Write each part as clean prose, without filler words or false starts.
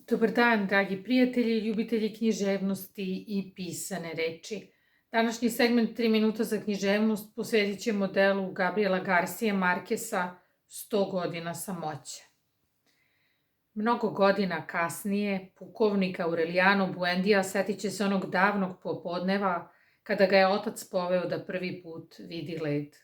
Dobar dan, dragi prijatelji, ljubitelji književnosti i pisane reči. Današnji segment 3 minuta za književnost posvetit ćemo delu Gabriela Garcia Marqueza 100 godina samoće. Mnogo godina kasnije, pukovnik Aureliano Buendija setit će se onog davnog popodneva kada ga je otac poveo da prvi put vidi led.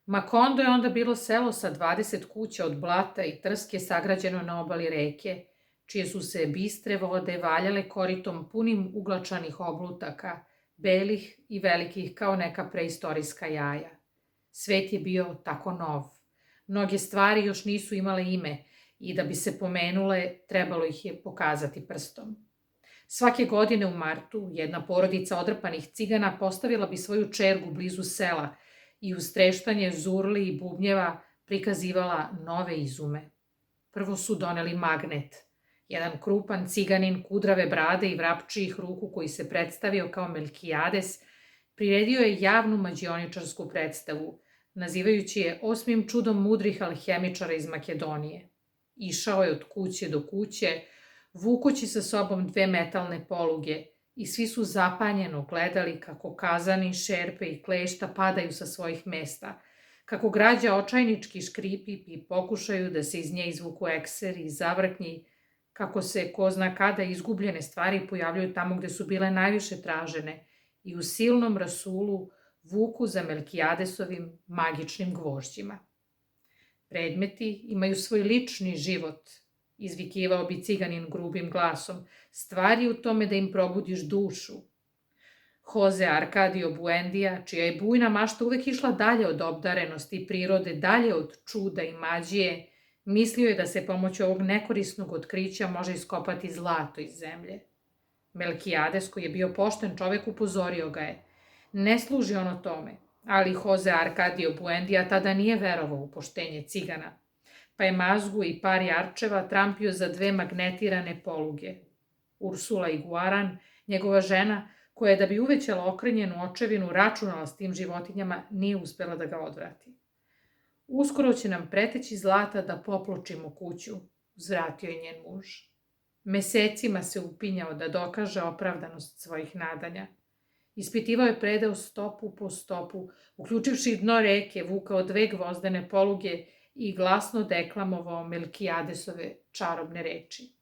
Macondo je onda bilo selo sa 20 kuća od blata i trske sagrađeno na obali reke, čije su se bistre vode valjale koritom punim uglačanih oblutaka, belih i velikih kao neka preistorijska jaja. Svet je bio tako nov. Mnoge stvari još nisu imale ime i da bi se pomenule, trebalo ih je pokazati prstom. Svake godine u martu jedna porodica odrpanih cigana postavila bi svoju čergu blizu sela i uz treštanje zurli i bubnjeva prikazivala nove izume. Prvo su doneli magnet, jedan krupan ciganin kudrave brade i vrapčijih ruku koji se predstavio kao Melkijades, priredio je javnu mađioničarsku predstavu, nazivajući je 8. čudom mudrih alhemičara iz Makedonije. Išao je od kuće do kuće, vukući sa sobom 2 metalne poluge, i svi su zapanjeno gledali kako kazani, šerpe i klešta padaju sa svojih mesta, kako građa očajnički škripi i pokušaju da se iz nje izvuku ekseri i zavrtnji, kako se ko zna kada izgubljene stvari pojavljuju tamo gde su bile najviše tražene i u silnom rasulu vuku za Melkijadesovim magičnim gvožđima. Predmeti imaju svoj lični život, izvikivao bi ciganin grubim glasom, stvar je u tome da im probudiš dušu. Jose Arcadio Buendija, čija je bujna mašta uvek išla dalje od obdarenosti i prirode, dalje od čuda i mađije, mislio je da se pomoću ovog nekorisnog otkrića može iskopati zlato iz zemlje. Melkijades, koji je bio pošten čovek, upozorio ga je. Ne služi ono tome, ali Jose Arcadio Buendija tada nije verovao u poštenje cigana, pa je mazgu i par jarčeva trampio za 2 magnetirane poluge. Ursula Iguaran, njegova žena, koja je da bi uvećala okrenjenu očevinu računala s tim životinjama, nije uspela da ga odvrati. Uskoro će nam preteći zlata da popločimo kuću, uzvratio je njen muž. Mesecima se upinjao da dokaže opravdanost svojih nadanja. Ispitivao je predeo stopu po stopu, uključivši dno reke, vukao 2 gvozdene poluge i glasno deklamovao Melkijadesove čarobne reči.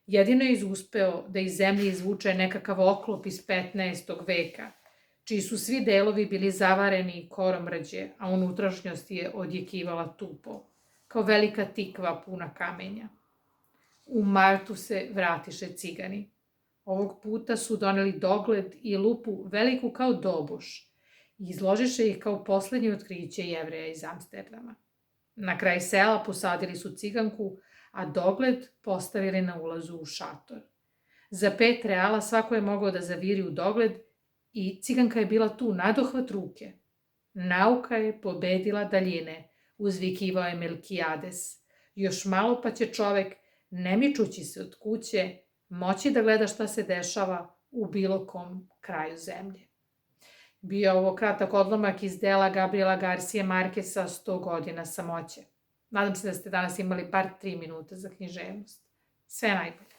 Jedino je uspeo da iz zemlje izvuče nekakav oklop iz 15. veka, čiji su svi delovi bili zavareni koromrđe, a unutrašnjost je odjekivala tupo, kao velika tikva puna kamenja. U martu se vratiše cigani. Ovog puta su doneli dogled i lupu veliku kao doboš i izložiše ih kao poslednje otkriće Jevreja iz Amsterdama. Na kraj sela posadili su ciganku, a dogled postavili na ulazu u šator. Za 5 reala svako je mogao da zaviri u dogled i ciganka je bila tu nadohvat ruke. Nauka je pobedila daljine, uzvikivao je Melkijades. Još malo pa će čovek, ne mičući se od kuće, moći da gleda šta se dešava u bilo kom kraju zemlje. Bio je ovo kratak odlomak iz dela Gabriela Garcia Marqueza 100 godina samoće. Nadam se da ste danas imali bar 3 minuta za književnost. Sve najbolje.